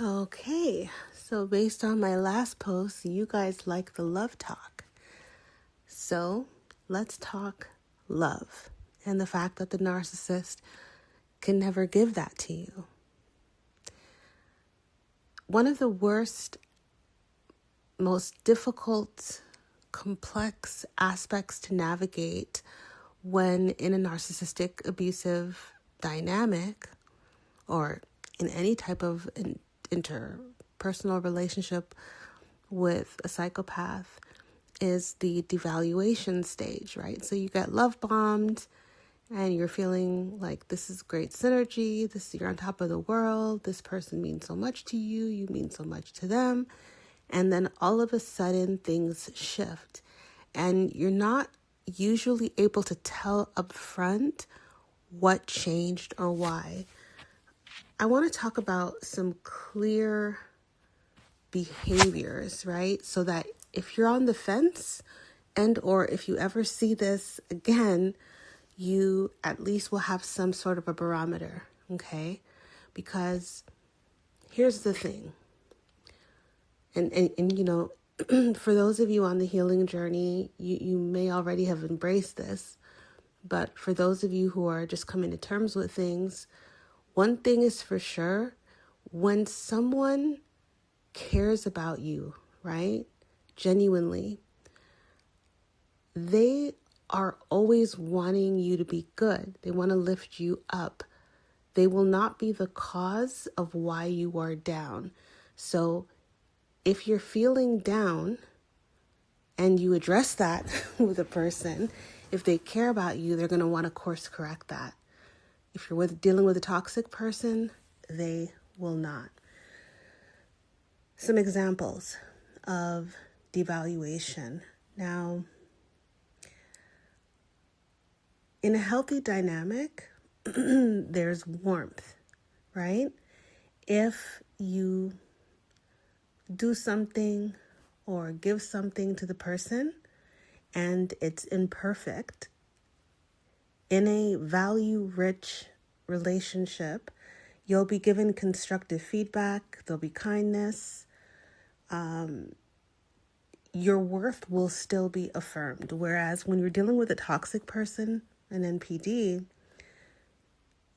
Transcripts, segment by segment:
Okay, so based on my last post, you guys like the love talk. So let's talk love and the fact that the narcissist can never give that to you. One of the worst, most difficult, complex aspects to navigate when in a narcissistic, abusive dynamic or in any type of interpersonal relationship with a psychopath is the devaluation stage, right? So you get love bombed and you're feeling like this is great synergy, you're on top of the world, this person means so much to you, you mean so much to them. And then all of a sudden things shift and you're not usually able to tell up front what changed or why. I want to talk about some clear behaviors, right? So that if you're on the fence and or if you ever see this again, you at least will have some sort of a barometer, okay? Because here's the thing. And you know, for those of you on the healing journey, you may already have embraced this. But for those of you who are just coming to terms with things, one thing is for sure, when someone cares about you, right? Genuinely, they are always wanting you to be good. They want to lift you up. They will not be the cause of why you are down. So if you're feeling down and you address that with a person, if they care about you, they're going to want to course correct that. If you're dealing with a toxic person, they will not. Some examples of devaluation. Now, in a healthy dynamic, there's warmth, right? If you do something or give something to the person and it's imperfect, in a value-rich relationship, you'll be given constructive feedback, there'll be kindness, your worth will still be affirmed. Whereas when you're dealing with a toxic person, an NPD,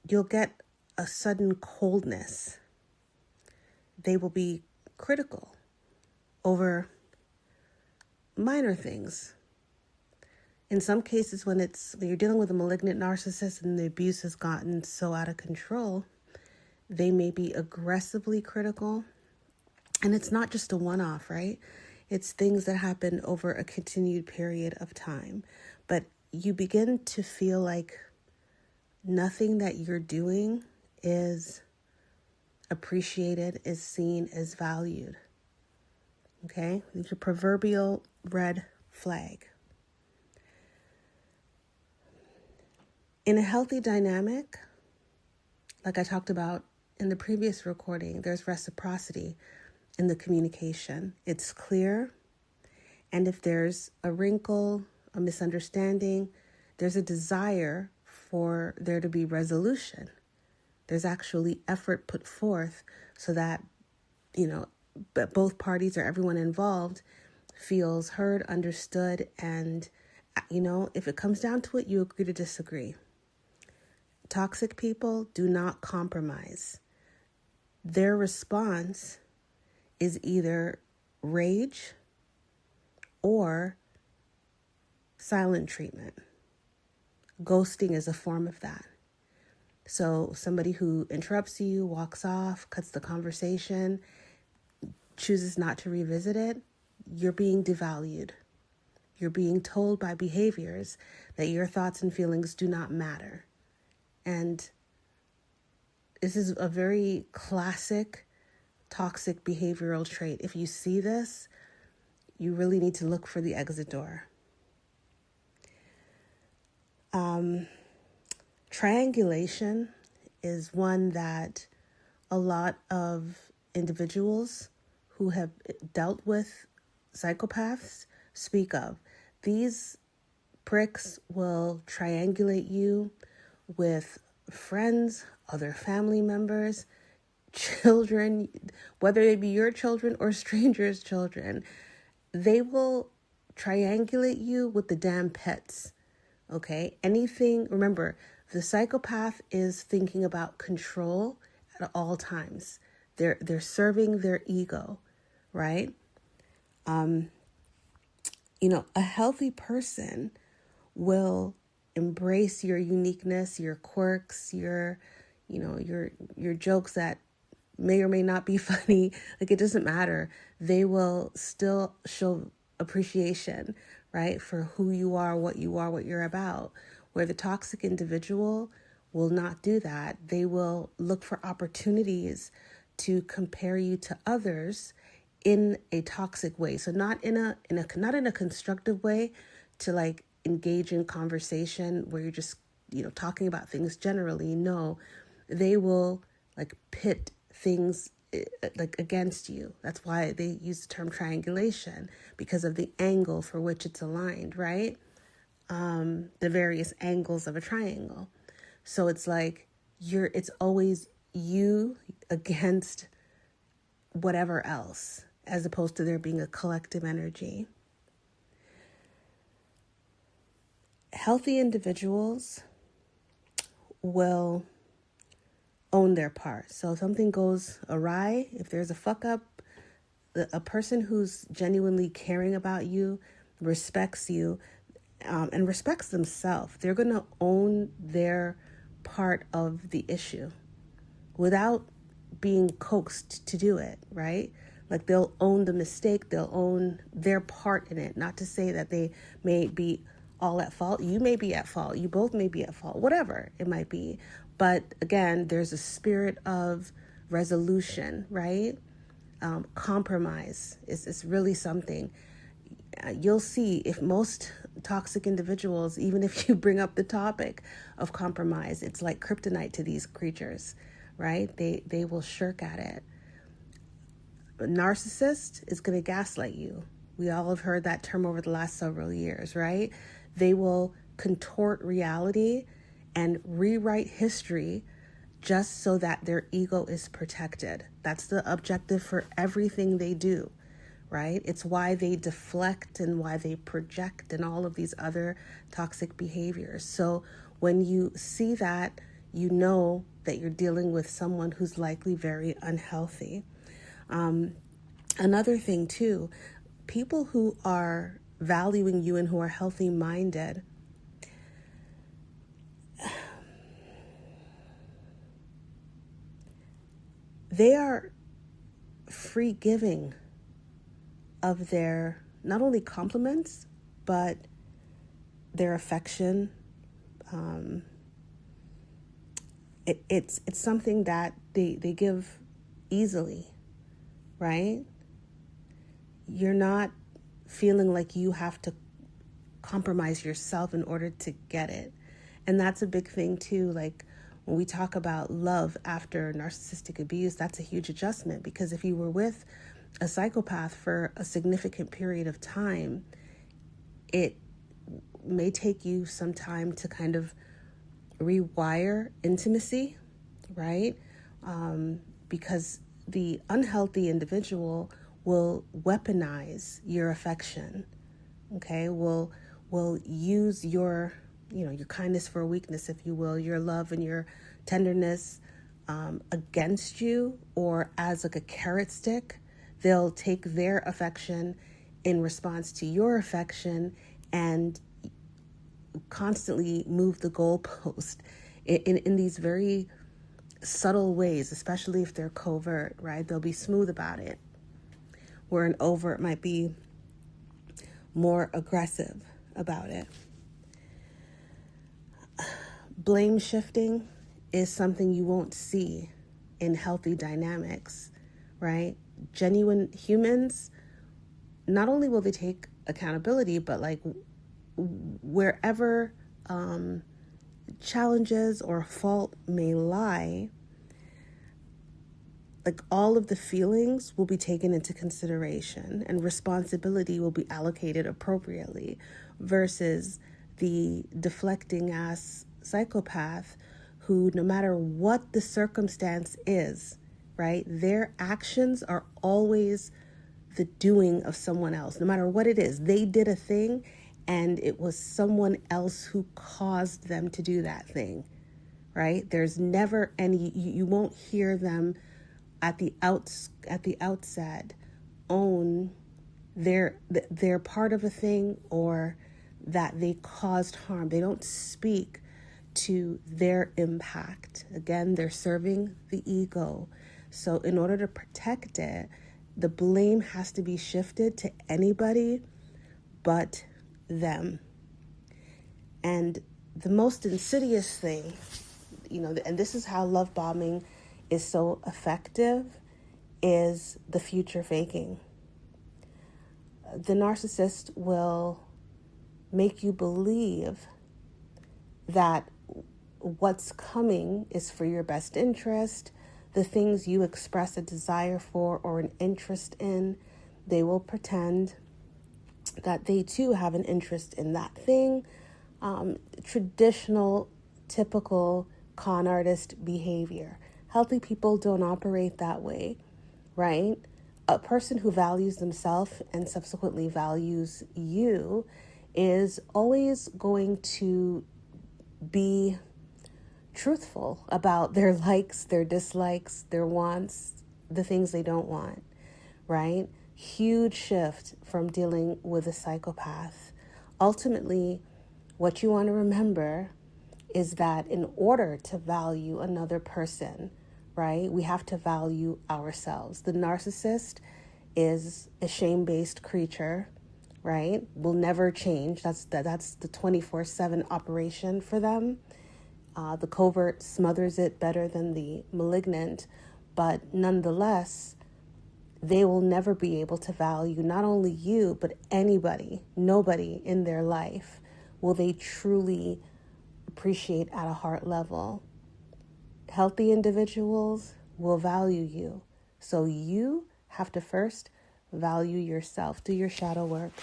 you'll get a sudden coldness. They will be critical over minor things. In some cases, when you're dealing with a malignant narcissist and the abuse has gotten so out of control, they may be aggressively critical. And it's not just a one-off, right? It's things that happen over a continued period of time. But you begin to feel like nothing that you're doing is appreciated, is seen, is valued. Okay? It's a proverbial red flag. In a healthy dynamic, like I talked about in the previous recording, there's reciprocity in the communication. It's clear. And if there's a wrinkle, a misunderstanding, there's a desire for there to be resolution. There's actually effort put forth so that, but both parties or everyone involved feels heard, understood, and, if it comes down to it, you agree to disagree. Toxic people do not compromise. Their response is either rage or silent treatment. Ghosting is a form of that. So somebody who interrupts you, walks off, cuts the conversation, chooses not to revisit it, you're being devalued. You're being told by behaviors that your thoughts and feelings do not matter. And this is a very classic toxic behavioral trait. If you see this, you really need to look for the exit door. Triangulation is one that a lot of individuals who have dealt with psychopaths speak of. These pricks will triangulate you with friends, other family members, children, whether they be your children or strangers' children, they will triangulate you with the damn pets. Okay? Anything, remember, the psychopath is thinking about control at all times. They're serving their ego, right? A healthy person will embrace your uniqueness, your quirks, your jokes that may or may not be funny. Like, it doesn't matter. They will still show appreciation, right, for who you are, what you're about. Where the toxic individual will not do that. They will look for opportunities to compare you to others in a toxic way. So not in a constructive way, to like engage in conversation where you're just, talking about things generally. No, they will like pit things like against you. That's why they use the term triangulation, because of the angle for which it's aligned, right? The various angles of a triangle. So it's like it's always you against whatever else, as opposed to there being a collective energy. Healthy individuals will own their part. So if something goes awry, if there's a fuck up, a person who's genuinely caring about you, respects you, and respects themselves, they're going to own their part of the issue without being coaxed to do it, right? Like, they'll own the mistake, they'll own their part in it. Not to say that they may be all at fault. You may be at fault. You both may be at fault, whatever it might be. But again, there's a spirit of resolution, right? Compromise is really something. You'll see if most toxic individuals, even if you bring up the topic of compromise, it's like kryptonite to these creatures, right? They will shirk at it. A narcissist is going to gaslight you. We all have heard that term over the last several years, right? They will contort reality and rewrite history just so that their ego is protected. That's the objective for everything they do, right? It's why they deflect and why they project and all of these other toxic behaviors. So when you see that, you know that you're dealing with someone who's likely very unhealthy. Another thing too, people who are valuing you and who are healthy-minded, they are free giving of their, not only compliments, but their affection. It's something that they give easily, right? You're not feeling like you have to compromise yourself in order to get it. And that's a big thing too. Like, when we talk about love after narcissistic abuse, that's a huge adjustment, because if you were with a psychopath for a significant period of time, it may take you some time to kind of rewire intimacy, right? Because the unhealthy individual will weaponize your affection, okay? Will use your kindness for a weakness, if you will, your love and your tenderness against you, or as like a carrot stick. They'll take their affection in response to your affection and constantly move the goalpost in these very subtle ways, especially if they're covert, right? They'll be smooth about it, where an overt might be more aggressive about it. Blame shifting is something you won't see in healthy dynamics, right? Genuine humans, not only will they take accountability, but like wherever challenges or fault may lie, like all of the feelings will be taken into consideration and responsibility will be allocated appropriately, versus the deflecting ass psychopath who, no matter what the circumstance is, right? Their actions are always the doing of someone else, no matter what it is. They did a thing and it was someone else who caused them to do that thing, right? There's never any, you won't hear them at the outset own they're part of a thing or that they caused harm. They don't speak to their impact. Again, they're serving the ego. So in order to protect it, the blame has to be shifted to anybody but them. And the most insidious thing, and this is how love bombing is so effective, is the future faking. The narcissist will make you believe that what's coming is for your best interest. The things you express a desire for or an interest in, they will pretend that they too have an interest in that thing. Traditional, typical con artist behavior. Healthy people don't operate that way, right? A person who values themselves and subsequently values you is always going to be truthful about their likes, their dislikes, their wants, the things they don't want, right? Huge shift from dealing with a psychopath. Ultimately, what you want to remember is that in order to value another person, right, we have to value ourselves. The narcissist is a shame-based creature, right? Will never change. That's the 24/7 operation for them. The covert smothers it better than the malignant, but nonetheless, they will never be able to value not only you, but anybody, nobody in their life will they truly appreciate at a heart level. Healthy individuals will value you. So you have to first value yourself. Do your shadow work.